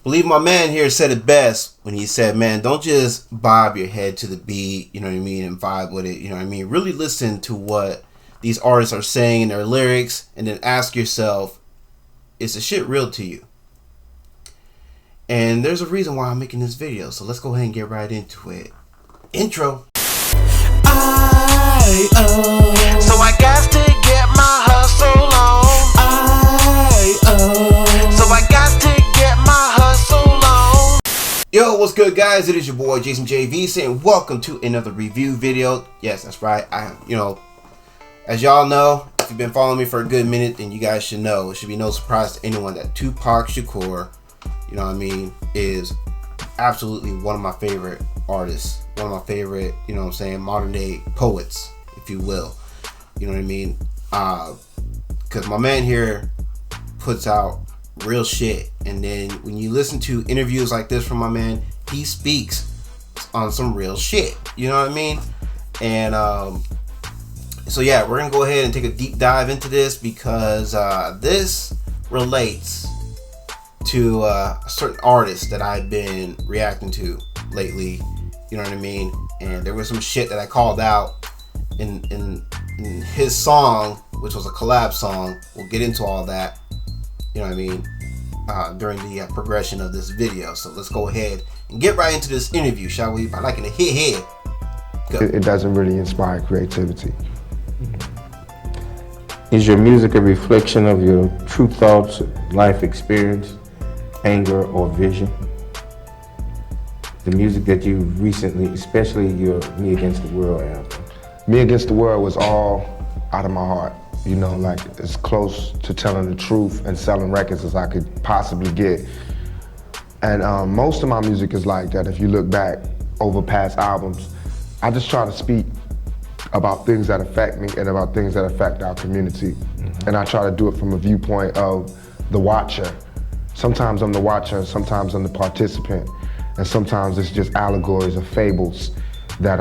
believe my man here said it best when he said, man, don't just bob your head to the beat, you know what I mean, and vibe with it, you know what I mean? Really listen to what these artists are saying in their lyrics, and then ask yourself, is the shit real to you? And there's a reason why I'm making this video, so let's go ahead and get right into it. Intro. So I got to get my hustle on. So I got to get my hustle on. Yo, what's good, guys? It is your boy Jason JV saying welcome to another review video. Yes, that's right. As y'all know, if you've been following me for a good minute, then you guys should know. It should be no surprise to anyone that Tupac Shakur, you know what I mean, is absolutely one of my favorite artists. One of my favorite, you know what I'm saying, modern day poets, if you will. You know what I mean? Because my man here puts out real shit. And then when you listen to interviews like this from my man, he speaks on some real shit. You know what I mean? And so yeah, we're going to go ahead and take a deep dive into this because this relates to a certain artist that I've been reacting to lately. You know what I mean? And there was some shit that I called out in his song, which was a collab song. We'll get into all that, you know what I mean, during the progression of this video. So let's go ahead and get right into this interview, shall we? By liking the hit. Go. It doesn't really inspire creativity. Is your music a reflection of your true thoughts, life experience, anger, or vision? The music that you recently, especially your Me Against the World album. Me Against the World was all out of my heart. You know, like as close to telling the truth and selling records as I could possibly get. And most of my music is like that. If you look back over past albums, I just try to speak about things that affect me and about things that affect our community. Mm-hmm. And I try to do it from a viewpoint of the watcher. Sometimes I'm the watcher, sometimes I'm the participant. And sometimes it's just allegories or fables that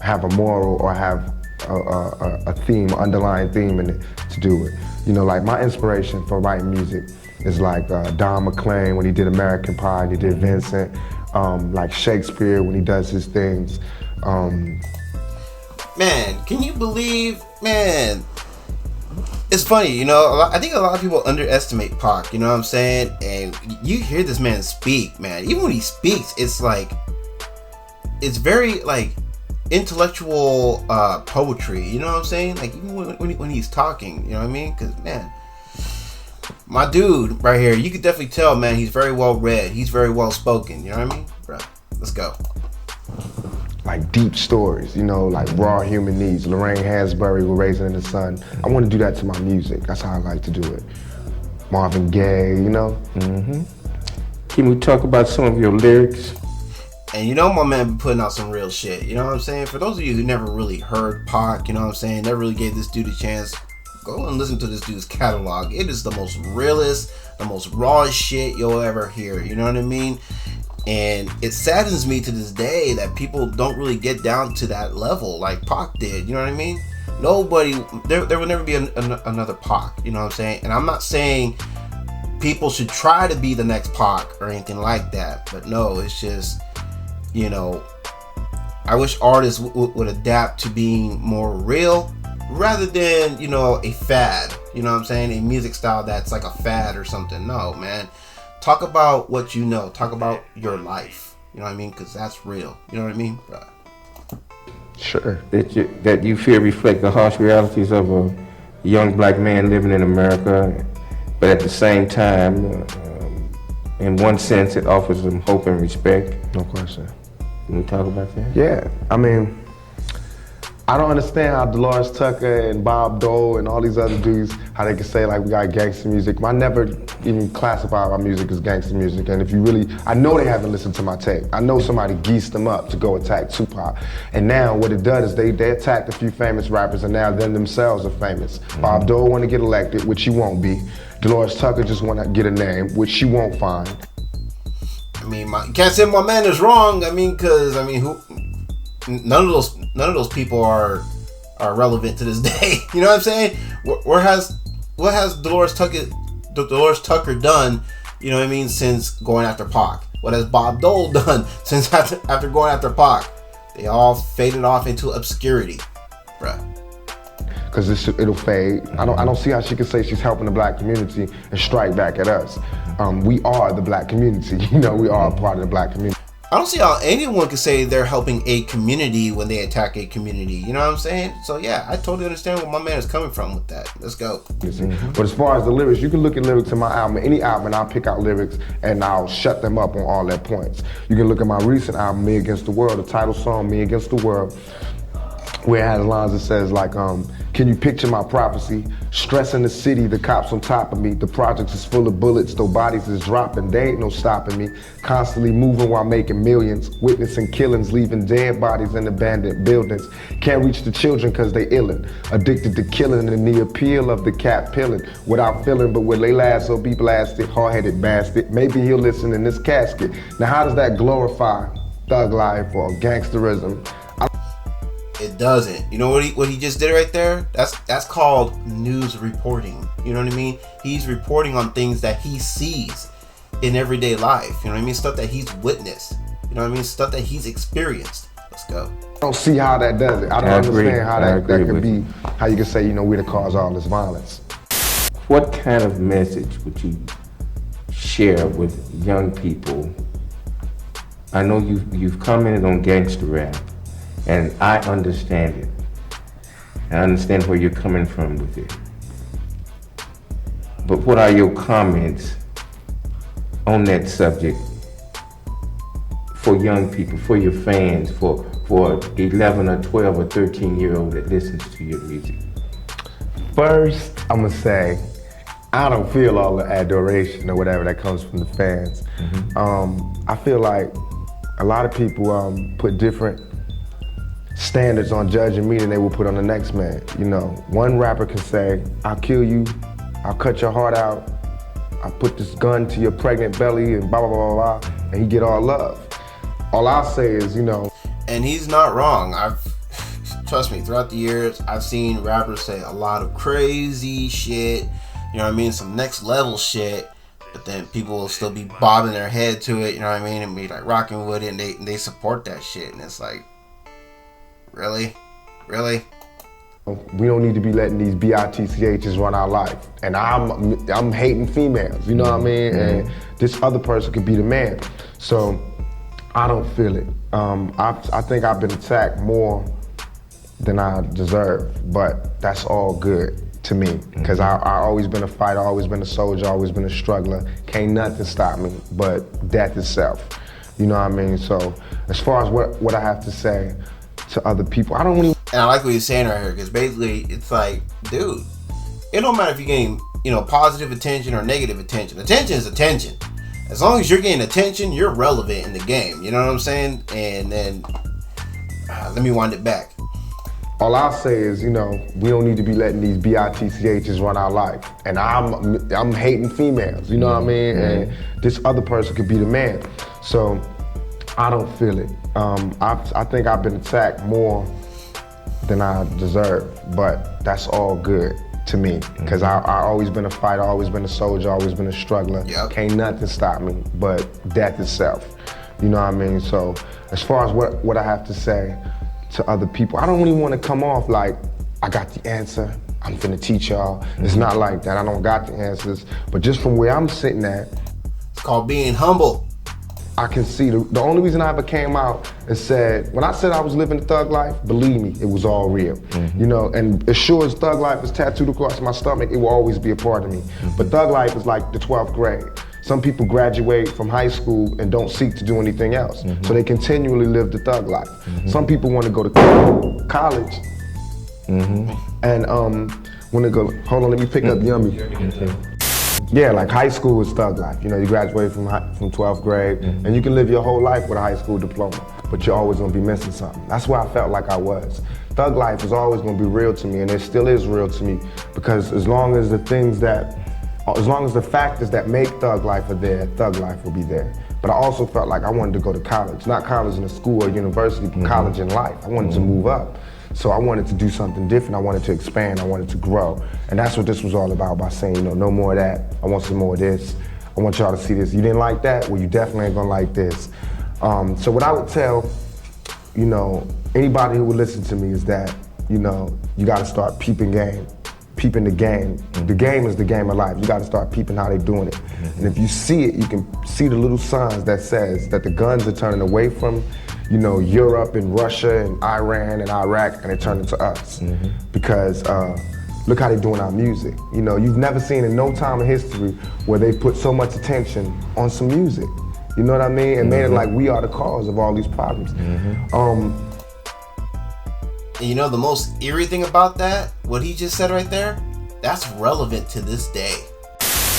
have a moral or have a theme, underlying theme in it to do it. You know, like my inspiration for writing music is like Don McLean when he did American Pie, and he did Vincent, like Shakespeare when he does his things. Man, can you believe, man, it's funny, you know, I think a lot of people underestimate Pac, you know what I'm saying? And you hear this man speak, man, even when he speaks, it's like, it's very like intellectual poetry, you know what I'm saying? Like even when he's talking, you know what I mean? Because man, my dude right here, you could definitely tell, man, he's very well read, he's very well spoken, you know what I mean? Bro, let's go. Like deep stories, you know, like raw human needs. Lorraine Hansberry with Raisin in the Sun. I want to do that to my music. That's how I like to do it. Marvin Gaye, you know? Mm-hmm. Can we talk about some of your lyrics? And you know my man been putting out some real shit, you know what I'm saying? For those of you who never really heard Pac, you know what I'm saying, never really gave this dude a chance, go and listen to this dude's catalog. It is the most realest, the most rawest shit you'll ever hear, you know what I mean? And it saddens me to this day that people don't really get down to that level like Pac did, you know what I mean? Nobody, there will never be another Pac, you know what I'm saying? And I'm not saying people should try to be the next Pac or anything like that, but no, it's just, you know, I wish artists would adapt to being more real rather than, you know, a fad, you know what I'm saying? A music style that's like a fad or something. No, man. Talk about what you know. Talk about your life. You know what I mean? Because that's real. You know what I mean? Right. Sure. That you feel reflect the harsh realities of a young black man living in America, but at the same time, in one sense, it offers them hope and respect. No question. Can we talk about that? Yeah. I mean, I don't understand how Delores Tucker and Bob Dole and all these other dudes, how they can say like we got gangster music. I never even classify my music as gangster music. And if you really, I know they haven't listened to my tape. I know somebody geesed them up to go attack Tupac. And now what it does is they attacked a few famous rappers and now them themselves are famous. Mm-hmm. Bob Dole want to get elected, which he won't be. Delores Tucker just want to get a name, which she won't find. I mean, you can't say my man is wrong. I mean, because, I mean, none of those people are relevant to this day. You know what I'm saying? What has Delores Tucker done you know what I mean, since going after Pac? What has Bob Dole done since after going after Pac? They all faded off into obscurity, bruh. Because it'll fade. I don't see how she can say she's helping the black community and strike back at us. We are the black community. You know, we are a part of the black community. I don't see how anyone can say they're helping a community when they attack a community. You know what I'm saying? So yeah, I totally understand where my man is coming from with that. Let's go. But as far as the lyrics, you can look at lyrics in my album, any album, and I'll pick out lyrics and I'll shut them up on all their points. You can look at my recent album, Me Against the World, the title song, Me Against the World, where it has lines that says like, can you picture my prophecy? Stress in the city, the cops on top of me. The projects is full of bullets, though bodies is dropping. They ain't no stopping me. Constantly moving while making millions. Witnessing killings, leaving dead bodies in abandoned buildings. Can't reach the children cause they illin'. Addicted to killing and the appeal of the cat pilling. Without feeling, but will they last so be blasted? Hard-headed bastard. Maybe he'll listen in this casket. Now how does that glorify thug life or gangsterism? It doesn't. You know what he just did right there? That's called news reporting. You know what I mean? He's reporting on things that he sees in everyday life. You know what I mean? Stuff that he's witnessed. You know what I mean? Stuff that he's experienced. Let's go. I don't see how that does it. I don't understand how that could be, how you can say, you know, we're the cause of all this violence. What kind of message would you share with young people? I know you've commented on gangster rap. And I understand it. I understand where you're coming from with it. But what are your comments on that subject for young people, for your fans, for 11 or 12 or 13-year-old that listens to your music? First, I'm gonna say, I don't feel all the adoration or whatever that comes from the fans. I feel like a lot of people put different standards on judging me than they will put on the next man. You know, one rapper can say, I'll kill you, I'll cut your heart out, I'll put this gun to your pregnant belly and blah, blah, blah, blah, blah, and he get all love. All I'll say is, you know. And he's not wrong. Trust me, throughout the years, I've seen rappers say a lot of crazy shit, you know what I mean, some next level shit, but then people will still be bobbing their head to it, you know what I mean, and be like rocking with it, and they support that shit, and it's like, really? Really? We don't need to be letting these bitchs run our life. And I'm hating females, you know what I mean? And this other person could be the man. So I don't feel it. I think I've been attacked more than I deserve, but that's all good to me. Because I always been a fighter, always been a soldier, always been a struggler. Can't nothing stop me but death itself. You know what I mean? So as far as what I have to say to other people, I don't really. And I like what you're saying right here, because basically it's like, dude, it don't matter if you're getting, you know, positive attention or negative attention. Attention is attention. As long as you're getting attention, you're relevant in the game. You know what I'm saying? And then let me wind it back. All I'll say is, you know, we don't need to be letting these bitchs run our life. And I'm hating females, you know what I mean? And this other person could be the man. So I don't feel it. I think I've been attacked more than I deserve, but that's all good to me. Because I always been a fighter, always been a soldier, always been a struggler. Yep. Can't nothing stop me but death itself. You know what I mean? So as far as what I have to say to other people, I don't really want to come off like I got the answer, I'm finna teach y'all. It's not like that, I don't got the answers. But just from where I'm sitting at, it's called being humble. I can see the only reason I ever came out and said, when I said I was living the thug life, believe me, it was all real. You know, and as sure as thug life is tattooed across my stomach, it will always be a part of me. But thug life is like the 12th grade. Some people graduate from high school and don't seek to do anything else. So they continually live the thug life. Some people want to go to college and want to go, hold on, let me pick up Yummy. Yeah, like high school is thug life. You know, you graduate from 12th grade and you can live your whole life with a high school diploma, but you're always gonna be missing something. That's where I felt like I was. Thug life is always gonna be real to me, and it still is real to me, because as long as the factors that make thug life are there, thug life will be there. But I also felt like I wanted to go to college, not college in a school or university, but college in life. I wanted to move up. So I wanted to do something different. I wanted to expand. I wanted to grow. And that's what this was all about, by saying, you know, no more of that. I want some more of this. I want y'all to see this. You didn't like that? Well, you definitely ain't gonna like this. So what I would tell, you know, anybody who would listen to me is that, you know, you gotta start peeping game. Peeping the game. The game is the game of life. You gotta start peeping how they doing it. And if you see it, you can see the little signs that says that the guns are turning away from, you know, Europe and Russia and Iran and Iraq, and they're turning to us. Because look how they're doing our music. You know, you've never seen in no time in history where they put so much attention on some music. You know what I mean? And made it like we are the cause of all these problems. And you know the most eerie thing about that, what he just said right there, that's relevant to this day.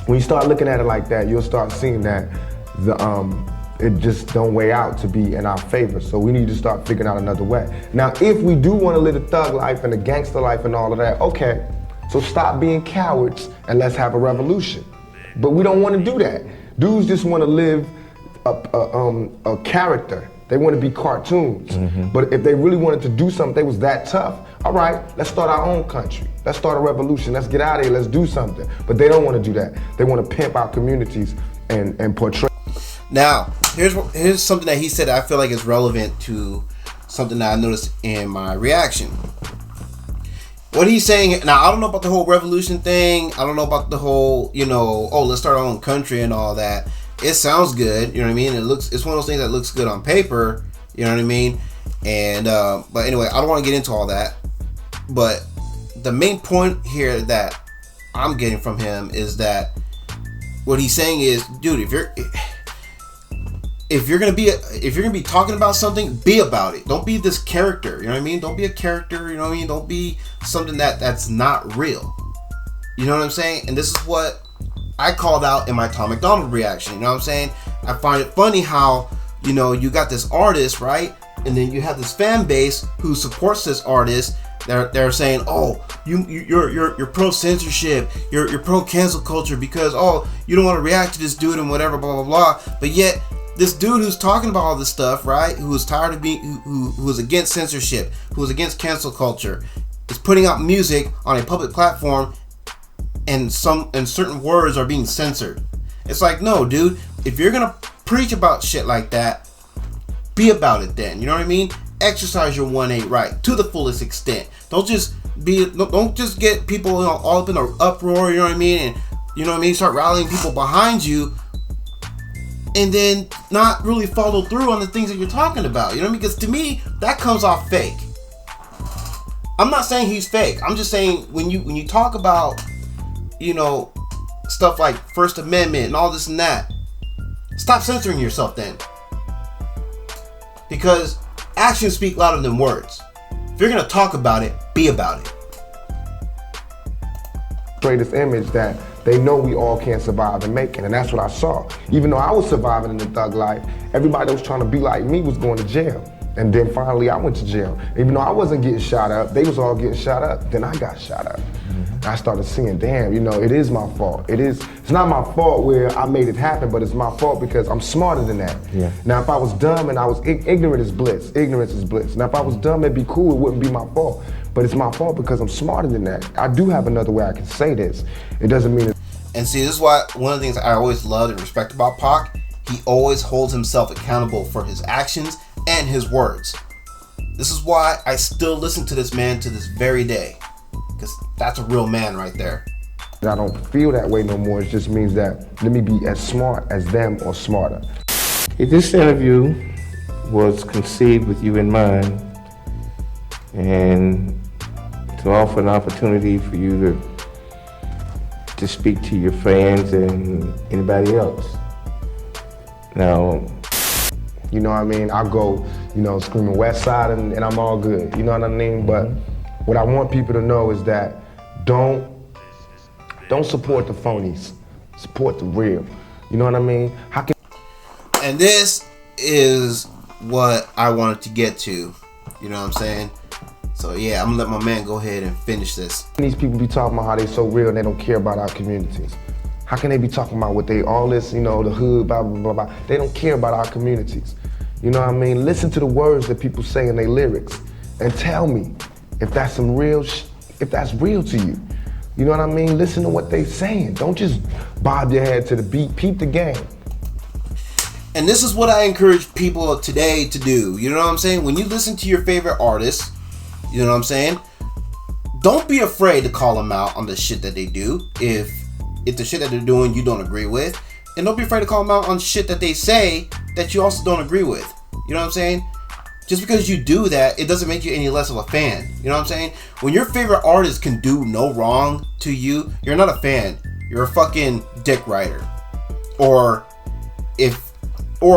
When you start looking at it like that, you'll start seeing that it just don't weigh out to be in our favor. So we need to start figuring out another way. Now, if we do want to live a thug life and a gangster life and all of that, okay. So stop being cowards and let's have a revolution. But we don't want to do that. Dudes just want to live a character. They want to be cartoons. But if they really wanted to do something, they was that tough, all right, let's start our own country. Let's start a revolution. Let's get out of here. Let's do something. But they don't want to do that. They want to pimp our communities and portray. Now, here's something that he said that I feel like is relevant to something that I noticed in my reaction. What he's saying, now I don't know about the whole revolution thing. I don't know about the whole, you know, oh, let's start our own country and all that. It sounds good, you know what I mean? It's one of those things that looks good on paper, you know what I mean? And but anyway, I don't want to get into all that. But the main point here that I'm getting from him is that what he's saying is, dude, if you're gonna be talking about something, be about it. Don't be this character, you know what I mean? Don't be a character, you know what I mean? Don't be something that's not real. You know what I'm saying? And this is what I called out in my Tom McDonald reaction. You know what I'm saying? I find it funny how, you know, you got this artist, right? And then you have this fan base who supports this artist. They're saying, oh, you're pro censorship, you're pro cancel culture because, oh, you don't want to react to this dude and whatever, blah blah blah. But yet this dude who's talking about all this stuff, right? Who is tired of being, who is against censorship, who is against cancel culture, is putting out music on a public platform. And certain words are being censored. It's like, no, dude, if you're gonna preach about shit like that, be about it then. You know what I mean? Exercise your 1-8 right to the fullest extent. Don't just get people, you know, all up in an uproar, you know what I mean? And you know what I mean, start rallying people behind you and then not really follow through on the things that you're talking about. You know what I mean? Because to me, that comes off fake. I'm not saying he's fake. I'm just saying when you talk about, you know, stuff like First Amendment and all this and that, stop censoring yourself then. Because actions speak louder than words. If you're gonna talk about it, be about it. This image that they know we all can't survive and make it, and that's what I saw. Even though I was surviving in the thug life, everybody that was trying to be like me was going to jail. And then finally I went to jail. Even though I wasn't getting shot up, they was all getting shot up. Then I got shot up. I started seeing, damn, you know, it is my fault. It's not my fault where I made it happen, but it's my fault because I'm smarter than that. Yeah. Now, if I was dumb and I was ignorant is bliss. Ignorance is bliss. Now, if I was dumb, it'd be cool. It wouldn't be my fault. But it's my fault because I'm smarter than that. I do have another way I can say this. It doesn't mean. And see, this is why one of the things I always loved and respect about Pac, he always holds himself accountable for his actions and his words. This is why I still listen to this man to this very day. Because that's a real man right there. I don't feel that way no more. It just means that let me be as smart as them or smarter. This interview was conceived with you in mind and to offer an opportunity for you to speak to your fans and anybody else. Now, you know what I mean? I'll go, you know, screaming West Side and I'm all good. You know what I mean? But what I want people to know is that don't support the phonies. Support the real. You know what I mean? And this is what I wanted to get to. You know what I'm saying? So yeah, I'm gonna let my man go ahead and finish this. These people be talking about how they so real and they don't care about our communities. How can they be talking about what they, all this, you know, the hood, blah, blah, blah, blah. They don't care about our communities. You know what I mean? Listen to the words that people say in their lyrics and tell me if that's some real, if that's real to you. You know what I mean? Listen to what they saying. Don't just bob your head to the beat, peep the game. And this is what I encourage people today to do. You know what I'm saying? When you listen to your favorite artists, you know what I'm saying? Don't be afraid to call them out on the shit that they do. If the shit that they're doing you don't agree with. And don't be afraid to call them out on shit that they say that you also don't agree with. You know what I'm saying? Just because you do that, it doesn't make you any less of a fan. You know what I'm saying? When your favorite artist can do no wrong to you, you're not a fan. You're a fucking dick rider. Or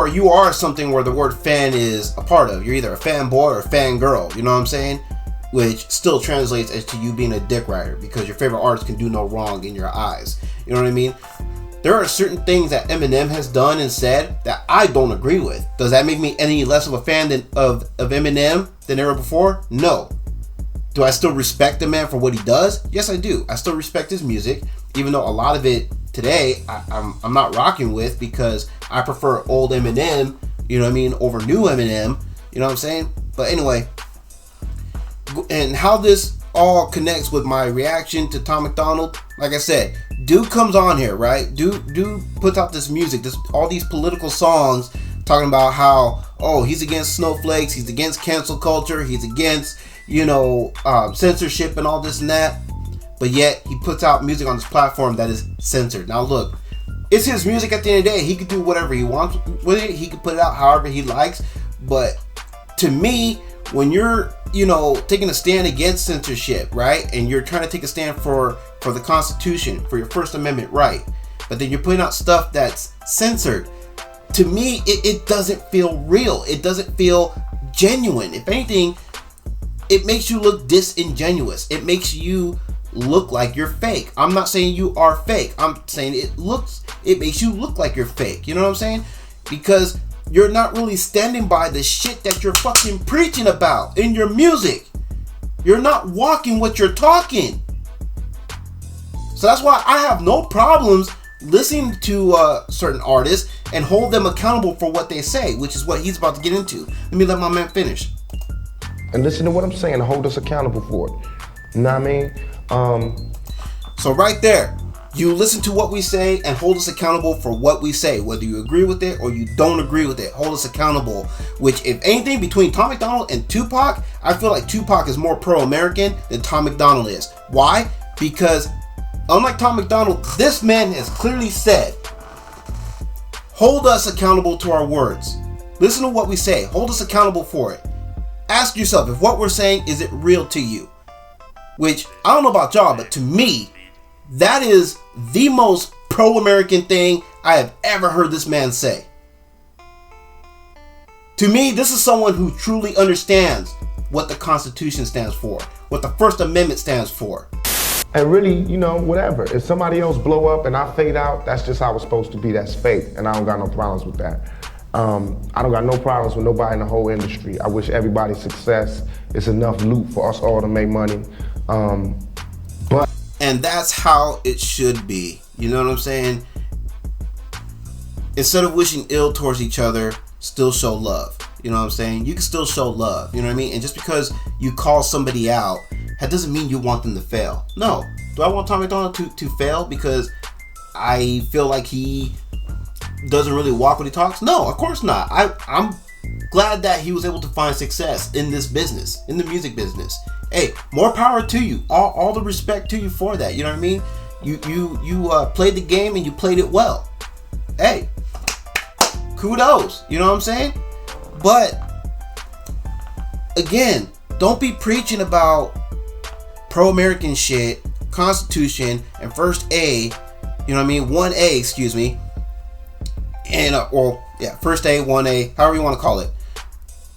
you are something where the word fan is a part of. You're either a fanboy or a fangirl. You know what I'm saying? Which still translates as to you being a dick rider because your favorite artist can do no wrong in your eyes. You know what I mean? There are certain things that Eminem has done and said that I don't agree with. Does that make me any less of a fan of Eminem than ever before? No. Do I still respect the man for what he does? Yes, I do. I still respect his music, even though a lot of it today I'm not rocking with because I prefer old Eminem, you know what I mean, over new Eminem. You know what I'm saying? But anyway, and how this all connects with my reaction to Tom MacDonald, like I said, dude comes on here, right? Dude puts out this music, all these political songs talking about how, oh, he's against snowflakes, he's against cancel culture, he's against, censorship and all this and that. But yet he puts out music on this platform that is censored. Now look, it's his music at the end of the day. He could do whatever he wants with it. He could put it out however he likes. But to me, when you're, taking a stand against censorship, right? And you're trying to take a stand for the Constitution, for your First Amendment right. But then you're putting out stuff that's censored. To me, it doesn't feel real. It doesn't feel genuine. If anything, it makes you look disingenuous. It makes you look like you're fake. I'm not saying you are fake. I'm saying it makes you look like you're fake. You know what I'm saying? Because you're not really standing by the shit that you're fucking preaching about in your music. You're not walking what you're talking. So that's why I have no problems listening to certain artists and hold them accountable for what they say, which is what he's about to get into. Let me let my man finish. And listen to what I'm saying and hold us accountable for it. You know what I mean? So right there, you listen to what we say and hold us accountable for what we say, whether you agree with it or you don't agree with it. Hold us accountable. Which, if anything, between Tom MacDonald and Tupac, I feel like Tupac is more pro-American than Tom MacDonald is. Why? Because unlike Tom MacDonald, this man has clearly said, hold us accountable to our words. Listen to what we say. Hold us accountable for it. Ask yourself, if what we're saying, is it real to you? Which, I don't know about y'all, but to me, that is the most pro-American thing I have ever heard this man say. To me, this is someone who truly understands what the Constitution stands for, what the First Amendment stands for. And really, whatever. If somebody else blow up and I fade out, that's just how it's supposed to be. That's fate, and I don't got no problems with that. I don't got no problems with nobody in the whole industry. I wish everybody success. It's enough loot for us all to make money. And that's how it should be. You know what I'm saying? Instead of wishing ill towards each other, still show love. You know what I'm saying? You can still show love. You know what I mean? And just because you call somebody out, that doesn't mean you want them to fail. No. Do I want Tom MacDonald to fail because I feel like he doesn't really walk when he talks? No, of course not. I'm glad that he was able to find success in this business, in the music business. Hey, more power to you. All the respect to you for that. You know what I mean? You played the game and you played it well. Hey, kudos. You know what I'm saying? But again, don't be preaching about pro-American shit, Constitution, and First A. You know what I mean? 1A, excuse me. And First A, 1A, however you want to call it.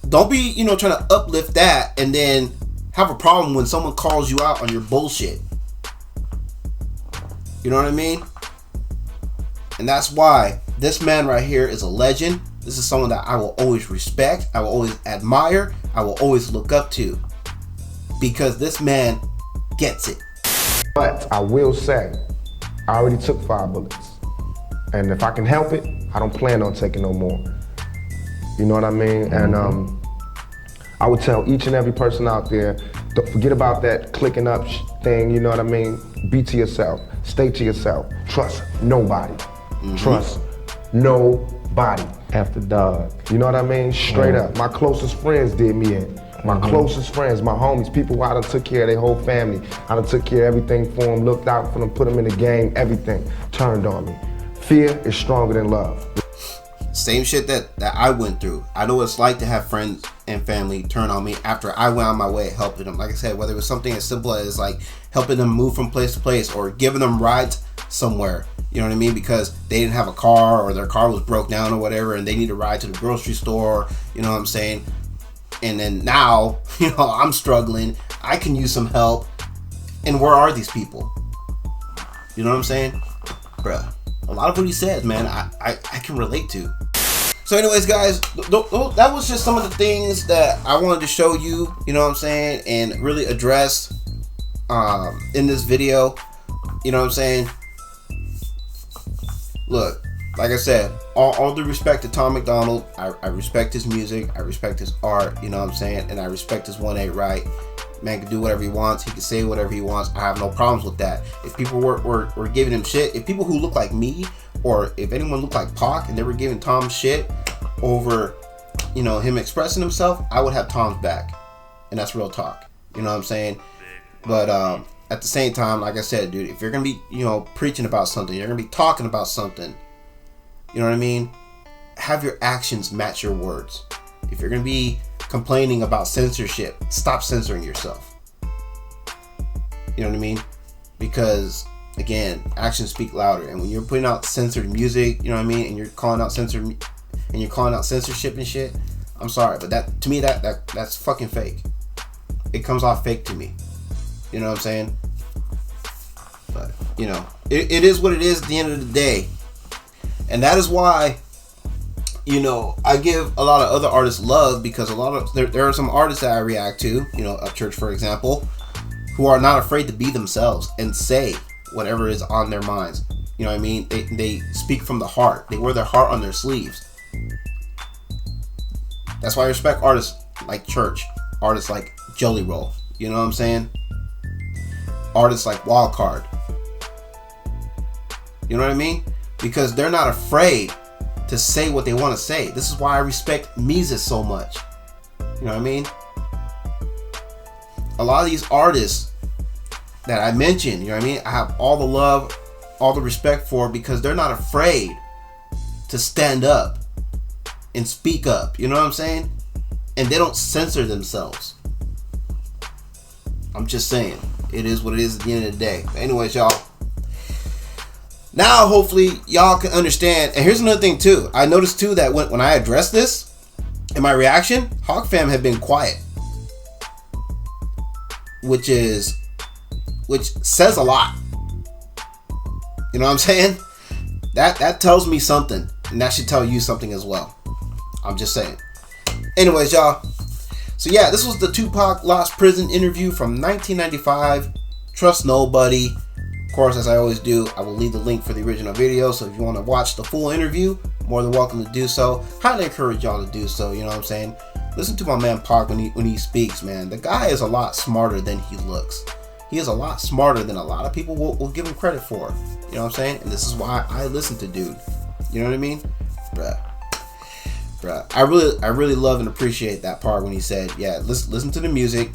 Don't be, trying to uplift that and then have a problem when someone calls you out on your bullshit. You know what I mean? And that's why this man right here is a legend. This is someone that I will always respect, I will always admire, I will always look up to. Because this man gets it. But I will say, I already took 5 bullets. And if I can help it, I don't plan on taking no more. You know what I mean? And I would tell each and every person out there Don't forget about that clicking up thing, you know what I mean? Be to yourself, stay to yourself, trust nobody. Trust nobody. After dog. You know what I mean? Straight up. My closest friends did me in. My closest friends, my homies, people who I done took care of their whole family. I done took care of everything for them, looked out for them, put them in the game, everything turned on me. Fear is stronger than love. Same shit that I went through. I know what it's like to have friends and family turn on me after I went on my way helping them. Like I said, whether it was something as simple as like helping them move from place to place or giving them rides somewhere. You know what I mean? Because they didn't have a car or their car was broke down or whatever and they need a ride to the grocery store. You know what I'm saying? And then now, you know, I'm struggling. I can use some help. And where are these people? You know what I'm saying? Bruh. A lot of what he says, man, I can relate to. So anyways, guys, that was just some of the things that I wanted to show you, you know what I'm saying, and really address in this video. You know what I'm saying? Look, like I said, all due respect to Tom MacDonald, I respect his music, I respect his art, you know what I'm saying, and I respect his 1-8 right. Man can do whatever he wants, he can say whatever he wants. I have no problems with that. If people were giving him shit, if people who look like me, or if anyone looked like Pac and they were giving Tom shit over, you know, him expressing himself, I would have Tom's back. And that's real talk. You know what I'm saying? But at the same time, like I said, dude, if you're gonna be, you know, preaching about something, you're gonna be talking about something, you know what I mean? Have your actions match your words. If you're gonna be complaining about censorship, stop censoring yourself. You know what I mean? Because again, actions speak louder. And when you're putting out censored music, you know what I mean, and you're calling out censorship and shit, I'm sorry, but that to me that's fucking fake. It comes off fake to me. You know what I'm saying? But you know, it is what it is at the end of the day. And that is why, you know, I give a lot of other artists love, because there are some artists that I react to, you know, Upchurch for example, who are not afraid to be themselves and say whatever is on their minds. You know what I mean? They speak from the heart. They wear their heart on their sleeves. That's why I respect artists like Church, artists like Jelly Roll. You know what I'm saying? Artists like Wildcard. You know what I mean? Because they're not afraid to say what they want to say. This is why I respect Meziah so much. You know what I mean? A lot of these artists that I mentioned, you know what I mean, I have all the love, all the respect for, because they're not afraid to stand up and speak up. You know what I'm saying? And they don't censor themselves. I'm just saying, it is what it is at the end of the day. But anyways, y'all, now hopefully y'all can understand. And here's another thing too. I noticed too that when I addressed this in my reaction, Hawk Fam had been quiet, which says a lot. You know what I'm saying? That tells me something, and that should tell you something as well. I'm just saying. Anyways, y'all. So yeah, this was the Tupac Lost Prison interview from 1995. Trust nobody. Of course, as I always do, I will leave the link for the original video. So if you want to watch the full interview, more than welcome to do so. Highly encourage y'all to do so. You know what I'm saying? Listen to my man Pac when he speaks, man. The guy is a lot smarter than he looks. He is a lot smarter than a lot of people will give him credit for. You know what I'm saying? And this is why I listen to dude. You know what I mean? Bruh. I really love and appreciate that part when he said, yeah, listen to the music,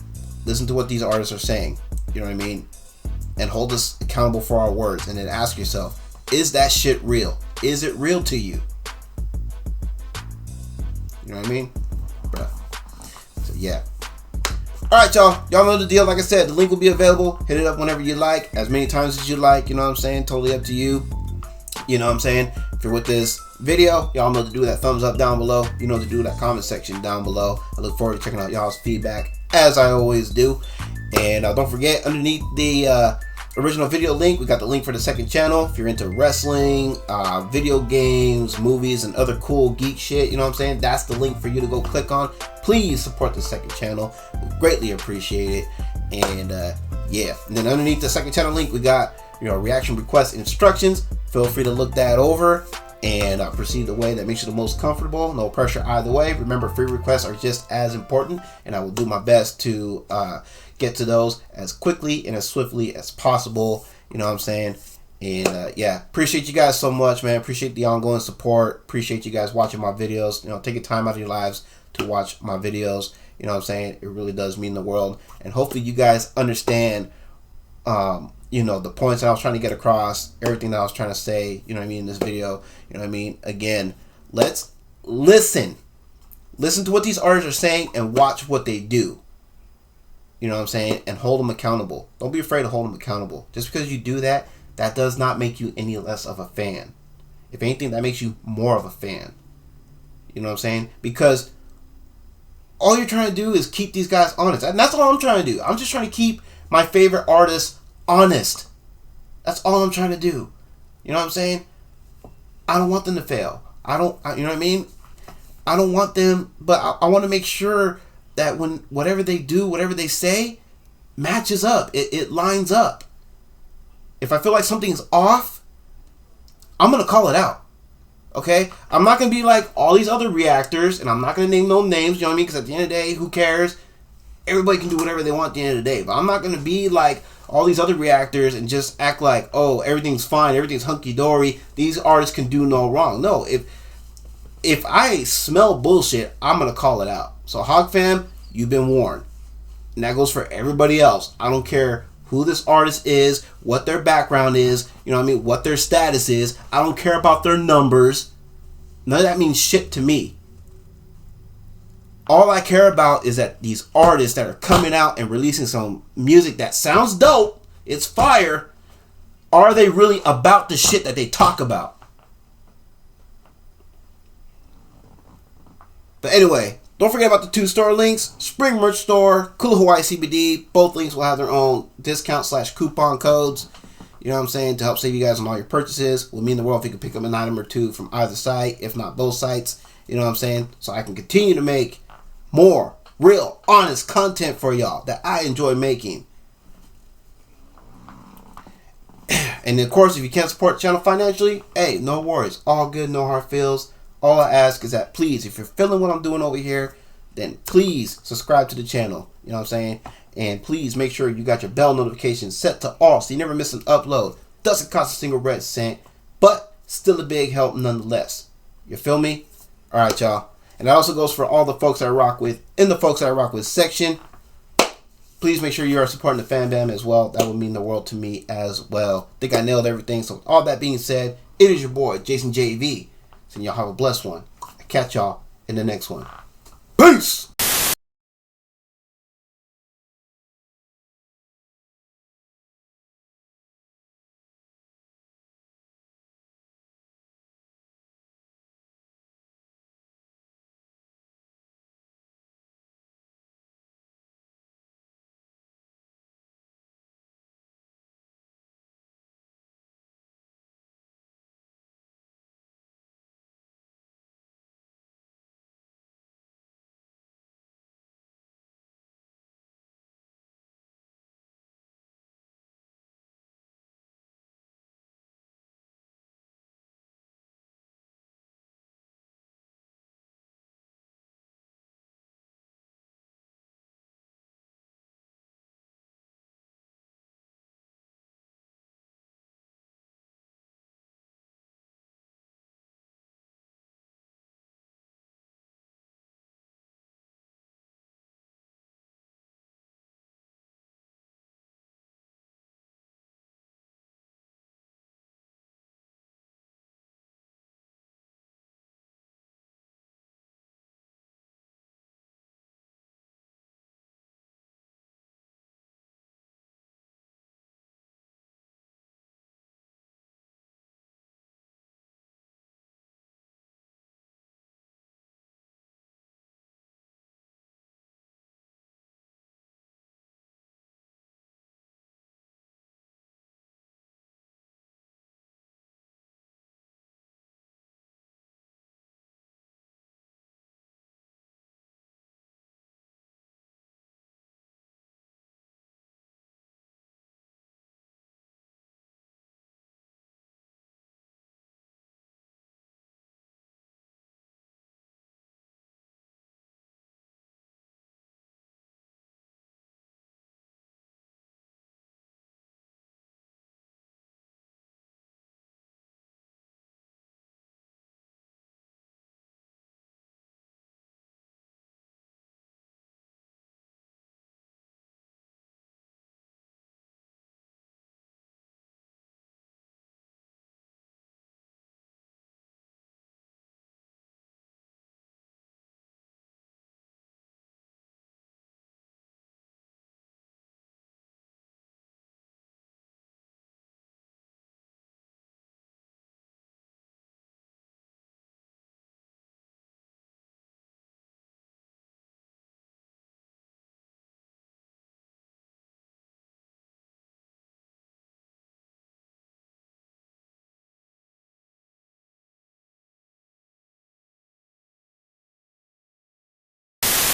listen to what these artists are saying. You know what I mean? And hold us accountable for our words. And then ask yourself, is that shit real? Is it real to you? You know what I mean? Bruh. So yeah. Alright, y'all. Y'all know the deal. Like I said, the link will be available. Hit it up whenever you like, as many times as you like. You know what I'm saying? Totally up to you. You know what I'm saying? If you're with this video, y'all know to do that thumbs up down below. You know to do that comment section down below. I look forward to checking out y'all's feedback, as I always do. And don't forget, underneath the original video link, we got the link for the second channel. If you're into wrestling, video games, movies, and other cool geek shit, you know what I'm saying? That's the link for you to go click on. Please support the second channel. We greatly appreciate it. And yeah, and then underneath the second channel link, we got, you know, reaction requests and instructions. Feel free to look that over. and proceed the way that makes you the most comfortable. No pressure either way. Remember, free requests are just as important, and I will do my best to get to those as quickly and as swiftly as possible. You know what I'm saying? And yeah, appreciate you guys so much, man. Appreciate the ongoing support. Appreciate you guys watching my videos. You know, taking time out of your lives to watch my videos. You know what I'm saying? It really does mean the world. And hopefully you guys understand, you know, the points that I was trying to get across, everything that I was trying to say, you know what I mean, in this video. You know what I mean? Again, let's listen. Listen to what these artists are saying and watch what they do. You know what I'm saying? And hold them accountable. Don't be afraid to hold them accountable. Just because you do that, that does not make you any less of a fan. If anything, that makes you more of a fan. You know what I'm saying? Because all you're trying to do is keep these guys honest. And that's all I'm trying to do. I'm just trying to keep my favorite artists honest. That's all I'm trying to do. You know what I'm saying? I don't want them to fail. You know what I mean? I don't want them, but I want to make sure that when whatever they do, whatever they say, matches up. It lines up. If I feel like something's off, I'm going to call it out. Okay? I'm not going to be like all these other reactors, and I'm not going to name no names, you know what I mean? Because at the end of the day, who cares? Everybody can do whatever they want at the end of the day. But I'm not going to be like all these other reactors and just act like, oh, everything's fine, everything's hunky-dory, these artists can do no wrong. No, if I smell bullshit, I'm going to call it out. So Hog Fam, you've been warned. And that goes for everybody else. I don't care who this artist is, what their background is, you know what I mean, what their status is. I don't care about their numbers. None of that means shit to me. All I care about is that these artists that are coming out and releasing some music that sounds dope, it's fire, are they really about the shit that they talk about? But anyway, don't forget about the 2 store links. Spring Merch Store, Kula Hawaii CBD. Both links will have their own discount / coupon codes. You know what I'm saying? To help save you guys on all your purchases. Will mean the world if you can pick up an item or two from either site, if not both sites. You know what I'm saying? So I can continue to make more real, honest content for y'all that I enjoy making. And of course, if you can't support the channel financially, hey, no worries. All good, no hard feels. All I ask is that please, if you're feeling what I'm doing over here, then please subscribe to the channel. You know what I'm saying? And please make sure you got your bell notifications set to all so you never miss an upload. Doesn't cost a single red cent, but still a big help nonetheless. You feel me? Alright, y'all. And that also goes for all the folks I rock with in the folks I rock with section. Please make sure you are supporting the fan bam as well. That would mean the world to me as well. I think I nailed everything. So with all that being said, it is your boy, Jason JV. So y'all have a blessed one. I'll catch y'all in the next one. Peace!